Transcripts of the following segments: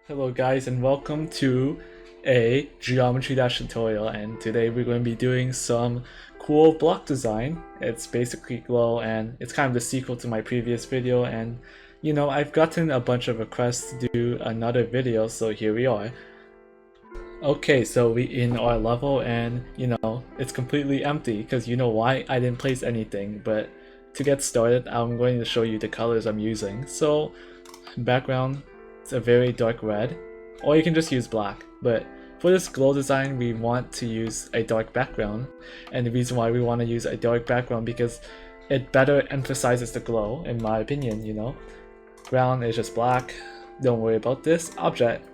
Hello guys and welcome to a geometry dash tutorial, and today we're going to be doing some cool block design. It's basically glow and it's kind of the sequel to my previous video, and I've gotten a bunch of requests to do another video, so here we are. Okay, so we in our level and it's completely empty because you know why? I didn't place anything, but to get started I'm going to show you the colors I'm using. So background, it's a very dark red, or you can just use black, but for this glow design we want to use a dark background, and the reason why we want to use a dark background because it better emphasizes the glow in my opinion. Ground is just black, don't worry about this. Object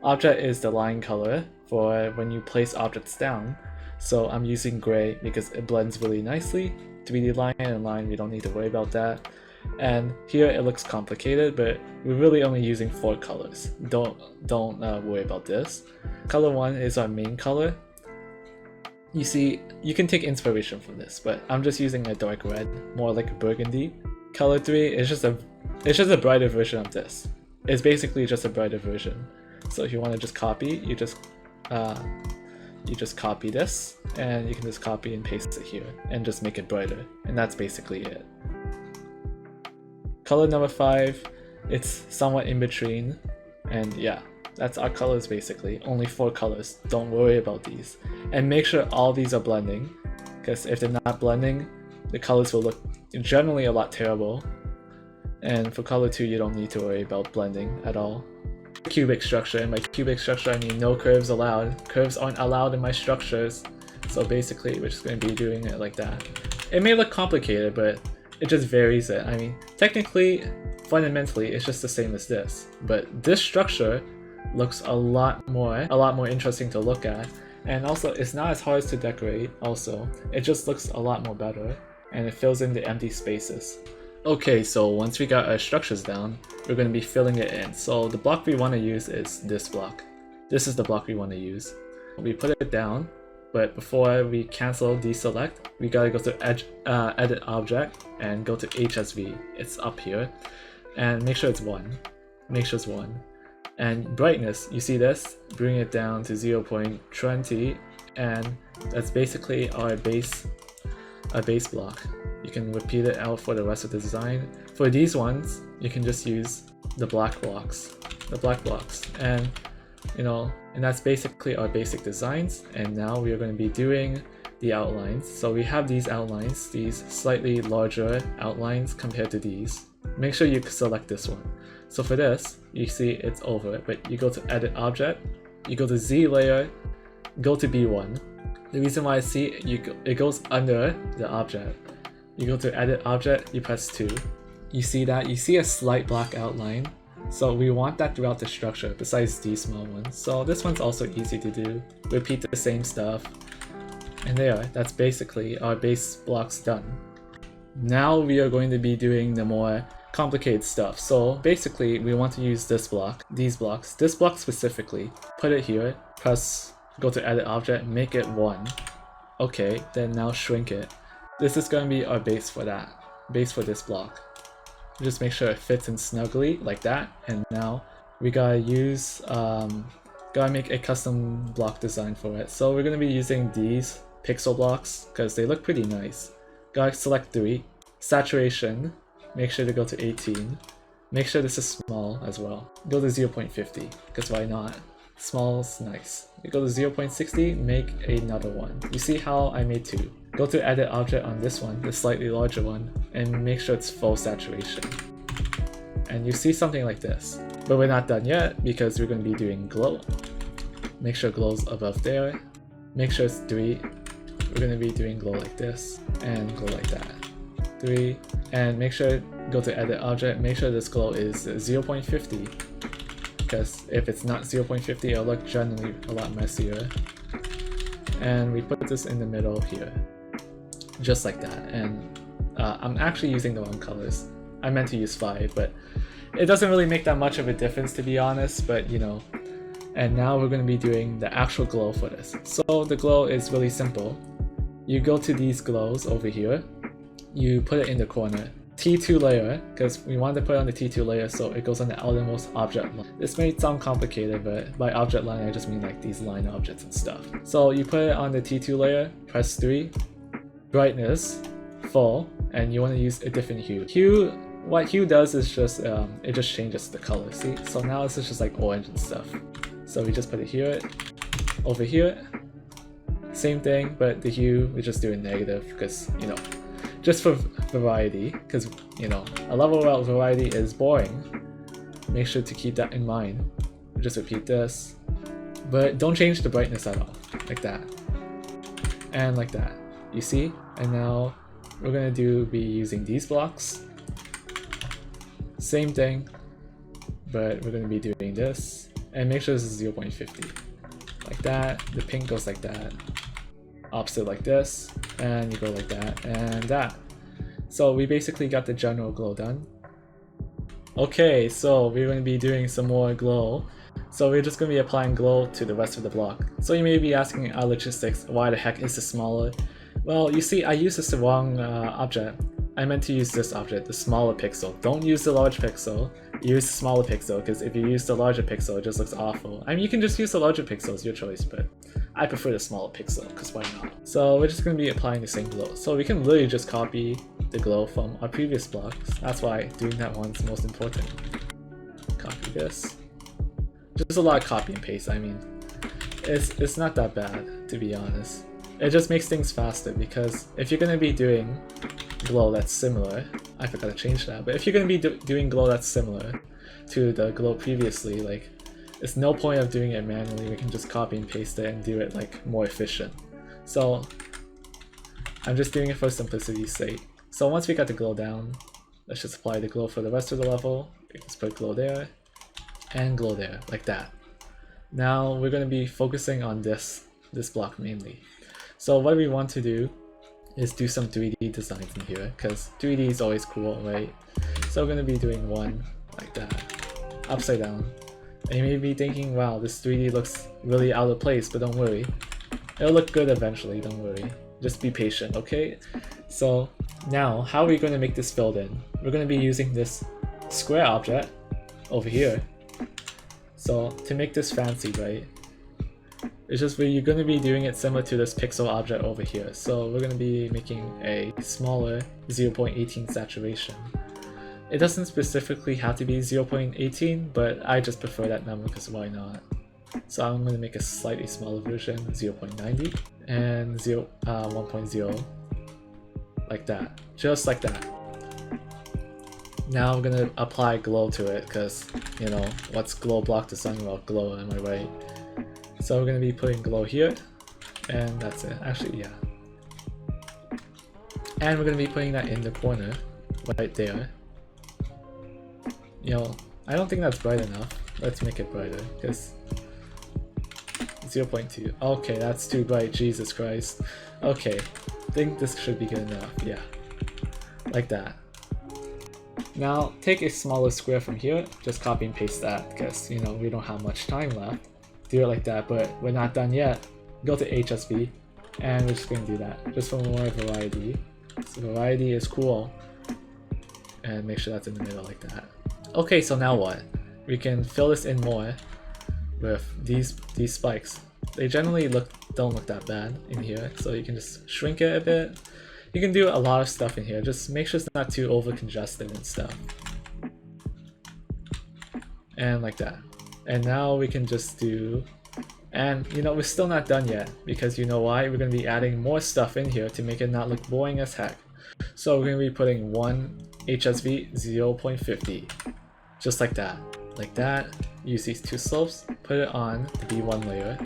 is the line color for when you place objects down, so I'm using gray because it blends really nicely. 3D line and line, we don't need to worry about that. And here it looks complicated, but we're really only using 4 colors. Don't worry about this. Color 1 is our main color. You see, you can take inspiration from this, but I'm just using a dark red, more like a burgundy. Color 3 is just a brighter version of this. It's basically just a brighter version. So if you want to just copy, you just copy this, and you can just copy and paste it here and just make it brighter, and that's basically it. Color number 5, it's somewhat in between, and yeah, that's our colors basically. Only 4 colors, don't worry about these. And make sure all these are blending, because if they're not blending, the colors will look generally a lot terrible. And for color 2, you don't need to worry about blending at all. Cubic structure, and by cubic structure I mean no curves allowed. Curves aren't allowed in my structures, so basically we're just going to be doing it like that. It may look complicated, but it just varies it. I mean, technically, fundamentally, it's just the same as this, but this structure looks a lot more interesting to look at, and also it's not as hard to decorate. Also, it just looks a lot more better, and it fills in the empty spaces. Okay, so once we got our structures down, we're going to be filling it in. So the block we want to use is this block. This is the block we want to use. We put it down, but before we cancel deselect, we gotta go to edit object and go to HSV. It's up here, and make sure it's 1. Make sure it's 1. And brightness, you see this? Bring it down to 0.20, and that's basically our base block. You can repeat it out for the rest of the design. For these ones, you can just use the black blocks, and and that's basically our basic designs. And now we are going to be doing the outlines. So we have these outlines, these slightly larger outlines compared to these. Make sure you select this one. So for this, you see it's over, but you go to edit object, you go to Z layer, go to B1. The reason why I see it goes under the object. You go to edit object, you press 2. You see that? You see a slight black outline. So we want that throughout the structure, besides these small ones. So this one's also easy to do. Repeat the same stuff. And there, that's basically our base blocks done. Now we are going to be doing the more complicated stuff. So basically, we want to use this block, these blocks, this block specifically. Put it here, go to edit object, make it 1. Okay, then now shrink it. This is going to be our base for that, base for this block. Just make sure it fits in snugly like that, and now we gotta make a custom block design for it. So we're gonna be using these pixel blocks because they look pretty nice. Gotta select 3. Saturation, make sure to go to 18. Make sure this is small as well. Go to 0.50 because why not? Small's nice. You go to 0.60, make another one. You see how I made 2. Go to edit object on this one, the slightly larger one, and make sure it's full saturation. And you see something like this. But we're not done yet because we're going to be doing glow. Make sure glow's above there. Make sure it's 3. We're going to be doing glow like this and glow like that. 3. And make sure, go to edit object, make sure this glow is 0.50. Because if it's not 0.50, it'll look generally a lot messier. And we put this in the middle here. Just like that. And I'm actually using the wrong colors. I meant to use 5, but it doesn't really make that much of a difference, to be honest, but And now we're going to be doing the actual glow for this. So the glow is really simple. You go to these glows over here, you put it in the corner. T2 layer, because we wanted to put it on the T2 layer so it goes on the outermost object line. This may sound complicated, but by object line I just mean like these line objects and stuff. So you put it on the T2 layer, press 3, brightness, full, and you want to use a different hue. What hue does is just, it just changes the color, see? So now it's just like orange and stuff. So we just put it here, over here, same thing, but the hue, we just do it negative because, you know, just for variety, because, you know, a level without variety is boring. Make sure to keep that in mind. Just repeat this, but don't change the brightness at all, like that. And like that, you see? And now we're gonna be using these blocks. Same thing, but we're gonna be doing this. And make sure this is 0.50. Like that, the pink goes like that. Opposite like this, and you go like that, and that. So we basically got the general glow done. Okay, so we're going to be doing some more glow. So we're just going to be applying glow to the rest of the block. So you may be asking iLogistics, why the heck is this smaller? Well, you see, I used this wrong object. I meant to use this object, the smaller pixel. Don't use the large pixel. Use the smaller pixel, because if you use the larger pixel, it just looks awful. I mean, you can just use the larger pixel, it's your choice, but I prefer the smaller pixel, because why not? So we're just going to be applying the same glow. So we can literally just copy the glow from our previous blocks. That's why doing that one's most important. Copy this. Just a lot of copy and paste, I mean. It's not that bad, to be honest. It just makes things faster, because if you're going to be doing glow that's similar, I forgot to change that, but if you're going to be doing glow that's similar to the glow previously, like, there's no point of doing it manually. We can just copy and paste it and do it like more efficient. So I'm just doing it for simplicity's sake. So once we got the glow down, let's just apply the glow for the rest of the level. We can just put glow there and glow there, like that. Now we're going to be focusing on this block mainly. So what we want to do is do some 3D designs in here, because 3D is always cool, right? So we're going to be doing one like that, upside down. And you may be thinking, wow, this 3D looks really out of place, but don't worry. It'll look good eventually, don't worry. Just be patient, okay? So now, how are we going to make this filled in? We're going to be using this square object over here. So to make this fancy, right? It's just where you're going to be doing it similar to this pixel object over here. So we're going to be making a smaller 0.18 saturation. It doesn't specifically have to be 0.18, but I just prefer that number because why not? So I'm going to make a slightly smaller version, 0.90, and 1.0, like that, just like that. Now I'm going to apply glow to it because, you know, what's glow block design without glow, am I right? So we're going to be putting glow here, and that's it. Actually, yeah. And we're going to be putting that in the corner, right there. You know, I don't think that's bright enough. Let's make it brighter, because 0.2. Okay, that's too bright, Jesus Christ. Okay, I think this should be good enough, yeah. Like that. Now, take a smaller square from here, just copy and paste that, because, you know, we don't have much time left. Do it like that, but we're not done yet. Go to HSV, and we're just going to do that, just for more variety. So variety is cool. And make sure that's in the middle like that. Okay, so now what? We can fill this in more with these spikes. They generally don't look that bad in here, so you can just shrink it a bit. You can do a lot of stuff in here, just make sure it's not too over congested and stuff. And like that. And now we can just do, and you know, we're still not done yet, because you know why? We're going to be adding more stuff in here to make it not look boring as heck. So we're going to be putting one HSV 0.50, just like that. Like that, use these two slopes, put it on the B1 layer,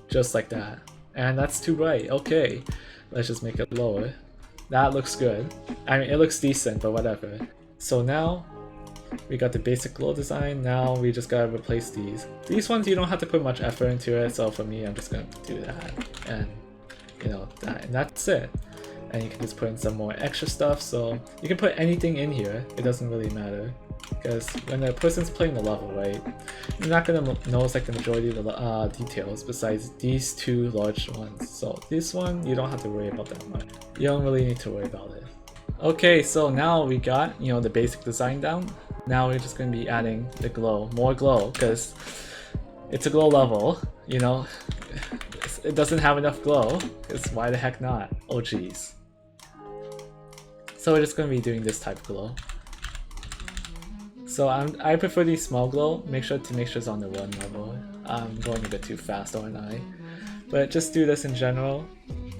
just like that. And that's too bright, okay. Let's just make it lower. That looks good. I mean, it looks decent, but whatever. So now, we got the basic glow design. Now we just gotta replace these. These ones you don't have to put much effort into it, so for me I'm just gonna do that. And, you know, that, and that's it. And you can just put in some more extra stuff, so you can put anything in here, it doesn't really matter. Because when the person's playing the level, right, you're not going to notice like the majority of the details besides these two large ones. So this one, you don't have to worry about that much. You don't really need to worry about it. Okay, so now we got, you know, the basic design down. Now we're just going to be adding the glow, more glow, because it's a glow level, you know. It doesn't have enough glow, because why the heck not? Oh geez. So we're just going to be doing this type of glow. So I prefer these small glow. Make sure it's on the 1 level. I'm going a bit too fast, aren't I? But just do this in general.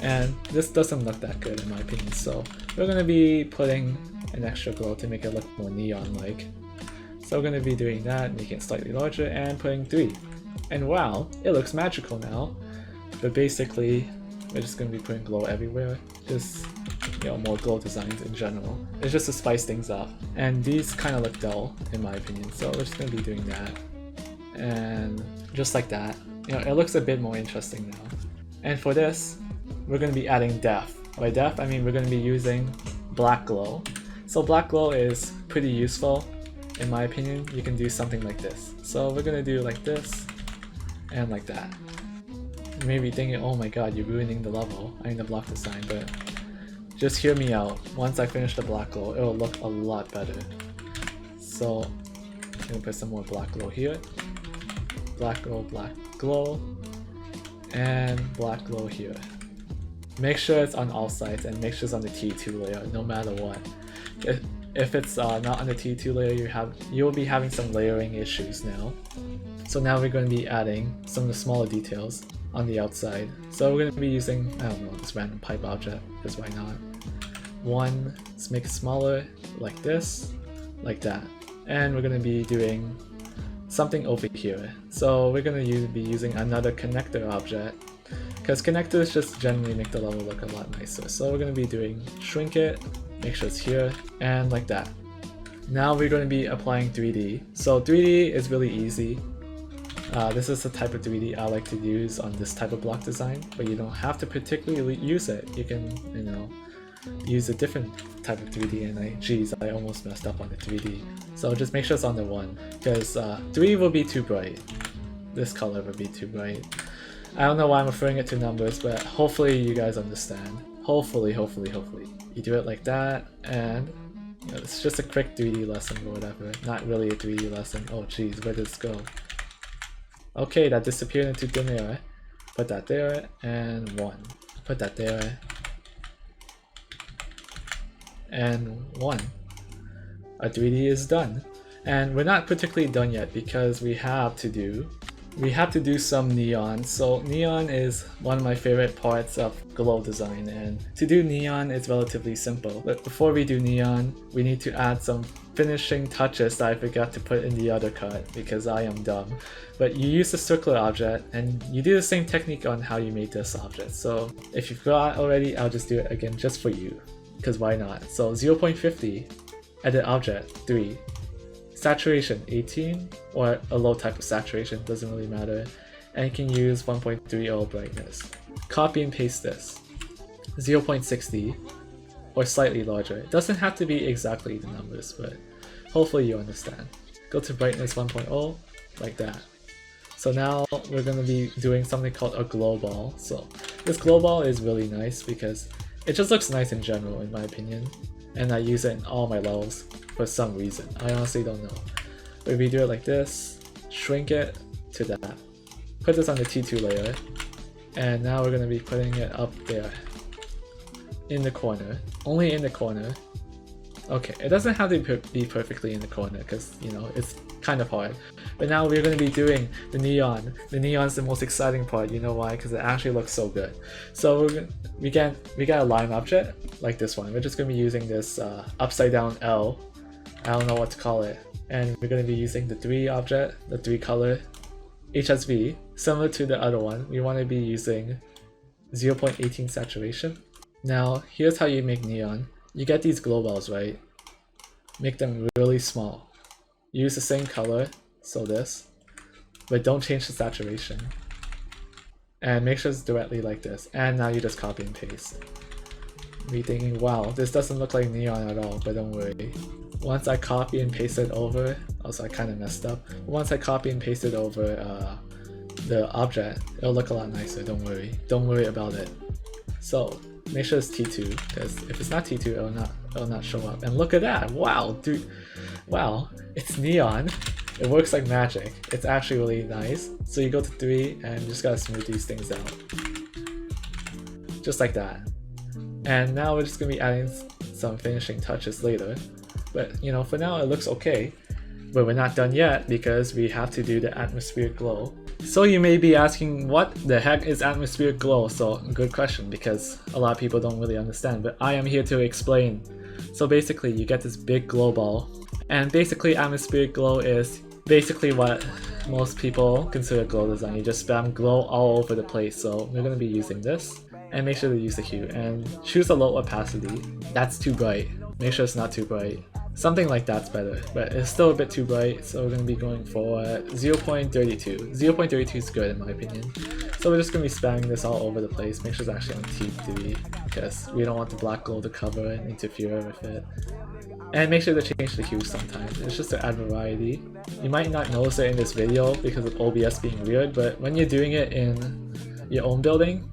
And this doesn't look that good in my opinion. So we're going to be putting an extra glow to make it look more neon-like. So we're going to be doing that, making it slightly larger, and putting 3. And wow, it looks magical now. But basically, we're just going to be putting glow everywhere. Just, you know, more glow designs in general. It's just to spice things up. And these kind of look dull, in my opinion. So we're just going to be doing that. And just like that. You know, it looks a bit more interesting now. And for this, we're going to be adding depth. By depth, I mean we're going to be using black glow. So black glow is pretty useful. In my opinion, you can do something like this. So we're going to do like this, and like that. You may be thinking, oh my god, you're ruining the level, I mean the block design, but just hear me out. Once I finish the black glow, it will look a lot better. So I'm going to put some more black glow here. Black glow, and black glow here. Make sure it's on all sides, and make sure it's on the T2 layer, no matter what. If it's not on the T2 layer, you'll be having some layering issues now. So now we're going to be adding some of the smaller details on the outside. So we're going to be using, I don't know, this random pipe object, because why not? One, let's make it smaller, like this, like that. And we're going to be doing something over here. So we're going to be using another connector object, because connectors just generally make the level look a lot nicer. So we're going to be doing shrink it, make sure it's here, and like that. Now we're going to be applying 3D. So 3D is really easy. This is the type of 3D I like to use on this type of block design, but you don't have to particularly use it. You can, you know, use a different type of 3D, and I almost messed up on the 3D. So just make sure it's on the 1, because 3 will be too bright. This color will be too bright. I don't know why I'm referring it to numbers, but hopefully you guys understand. Hopefully. You do it like that, and you know, it's just a quick 3D lesson or whatever. Not really a 3D lesson. Oh geez, where did this go? Okay, that disappeared into thin air. Put that there, and 1. Put that there, and 1. Our 3D is done. And we're not particularly done yet, because we have to do some neon. So neon is one of my favorite parts of glow design, and to do neon is relatively simple. But before we do neon, we need to add some finishing touches that I forgot to put in the other cut, because I am dumb. But you use the circular object, and you do the same technique on how you made this object. So if you forgot already, I'll just do it again just for you, because why not? So 0.50, edit object, 3. Saturation 18, or a low type of saturation, doesn't really matter, and you can use 1.30 brightness. Copy and paste this, 0.60, or slightly larger. It doesn't have to be exactly the numbers, but hopefully you understand. Go to brightness 1.0, like that. So now we're going to be doing something called a glow ball. So this glow ball is really nice because it just looks nice in general, in my opinion, and I use it in all my levels for some reason. I honestly don't know. But we do it like this, shrink it to that, put this on the T2 layer, and now we're going to be putting it up there in the corner, only in the corner. Okay, it doesn't have to be perfectly in the corner because, you know, it's kind of hard. But now we're going to be doing the neon. The neon's the most exciting part. You know why? Because it actually looks so good. So we got a line object like this one. We're just going to be using this upside down L. I don't know what to call it. And we're going to be using the 3 object, the 3 color HSV. Similar to the other one, we want to be using 0.18 saturation. Now, here's how you make neon. You get these glow balls, right? Make them really small. Use the same color, so this, but don't change the saturation. And make sure it's directly like this. And now you just copy and paste. Be thinking, wow, this doesn't look like neon at all, but don't worry. Once I copy and paste it over, also I kind of messed up. Once I copy and paste it over the object, it'll look a lot nicer, don't worry. Don't worry about it. So, Make sure it's T2, because if it's not T2, it'll not show up. And look at that! Wow, dude! Wow, it's neon. It works like magic. It's actually really nice. So you go to 3 and you just gotta smooth these things out. Just like that. And now we're just gonna be adding some finishing touches later. But you know, for now it looks okay. But we're not done yet because we have to do the atmospheric glow. So you may be asking, what the heck is atmospheric glow? So good question, because a lot of people don't really understand, but I am here to explain. So basically you get this big glow ball, and basically atmospheric glow is basically what most people consider glow design. You just spam glow all over the place. So we're going to be using this, and make sure to use the hue and choose a low opacity. That's too bright. Make sure it's not too bright. Something like that's better, but it's still a bit too bright, so we're going to be going for 0.32. 0.32 is good in my opinion. So we're just going to be spamming this all over the place. Make sure it's actually on T3, because we don't want the black glow to cover and interfere with it. And make sure to change the hue sometimes. It's just to add variety. You might not notice it in this video because of OBS being weird, but when you're doing it in your own building,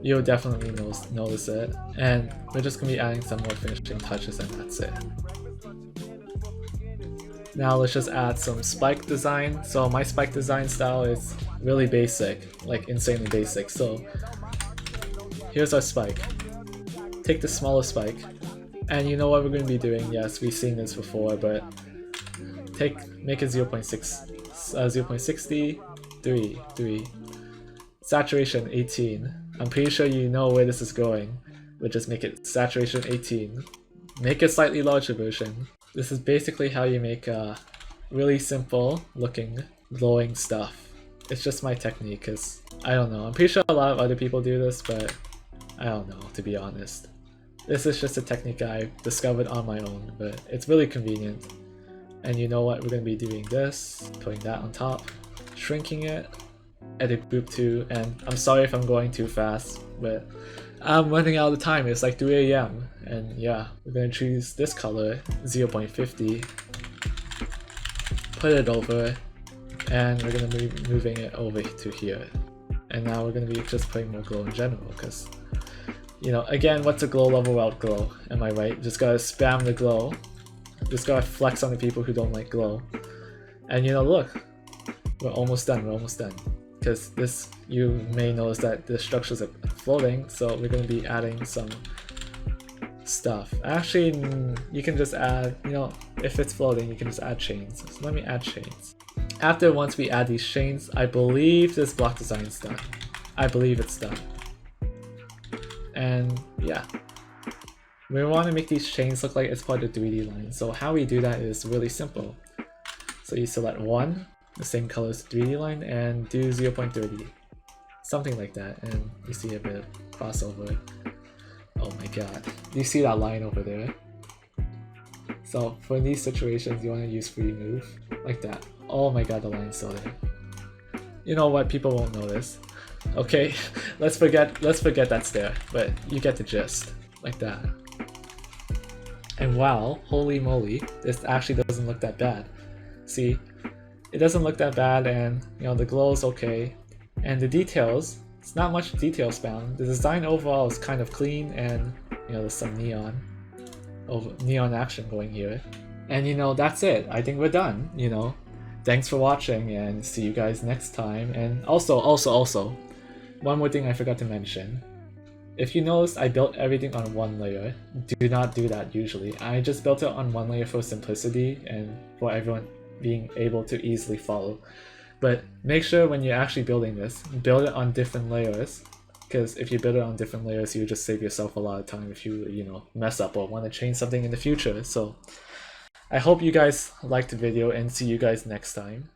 you'll definitely notice it. And we're just going to be adding some more finishing touches, and that's it. Now let's just add some spike design. So my spike design style is really basic, like insanely basic. So here's our spike. Take the smallest spike, and you know what we're going to be doing. Yes, we've seen this before, but make it 0.60, 3, saturation 18. I'm pretty sure you know where this is going. We'll just make it saturation 18. Make a slightly larger version. This is basically how you make really simple looking glowing stuff. It's just my technique, because I don't know. I'm pretty sure a lot of other people do this, but I don't know, to be honest. This is just a technique I discovered on my own, but it's really convenient. And you know what, we're going to be doing this, putting that on top, shrinking it, edit group 2, and I'm sorry if I'm going too fast, but I'm running out of time. It's like 3 AM, and yeah, we're going to choose this color, 0.50, put it over, and we're going to be moving it over to here. And now we're going to be just putting more glow in general, because, you know, again, what's a glow level without glow? Am I right? Just gotta spam the glow. Just gotta flex on the people who don't like glow. And you know, look, we're almost done, Because this, you may notice that the structures are floating, so we're going to be adding some stuff. Actually, you can just add, you know, if it's floating, you can just add chains. So let me add chains. Once we add these chains, I believe this block design is done. I believe it's done. And yeah, we want to make these chains look like it's part of the 3D line. So how we do that is really simple. So you select 1, the same color as the 3D line, and do 0.30. Something like that, and you see a bit of crossover. Oh my god. Do you see that line over there? So for these situations, you want to use free move, like that. Oh my god, the line's still there. You know what, people won't notice. Okay, let's forget that's there, but you get the gist, like that. And wow, holy moly, this actually doesn't look that bad. See, it doesn't look that bad, and you know, the glow is okay. And the details, it's not much details found. The design overall is kind of clean, and you know, there's some neon action going here. And you know, that's it. I think we're done, you know. Thanks for watching, and see you guys next time. And also, one more thing I forgot to mention. If you notice, I built everything on one layer. Do not do that usually. I just built it on one layer for simplicity and for everyone being able to easily follow. But make sure when you're actually building this, build it on different layers. Because if you build it on different layers, you just save yourself a lot of time if you know, mess up or want to change something in the future. So I hope you guys liked the video, and see you guys next time.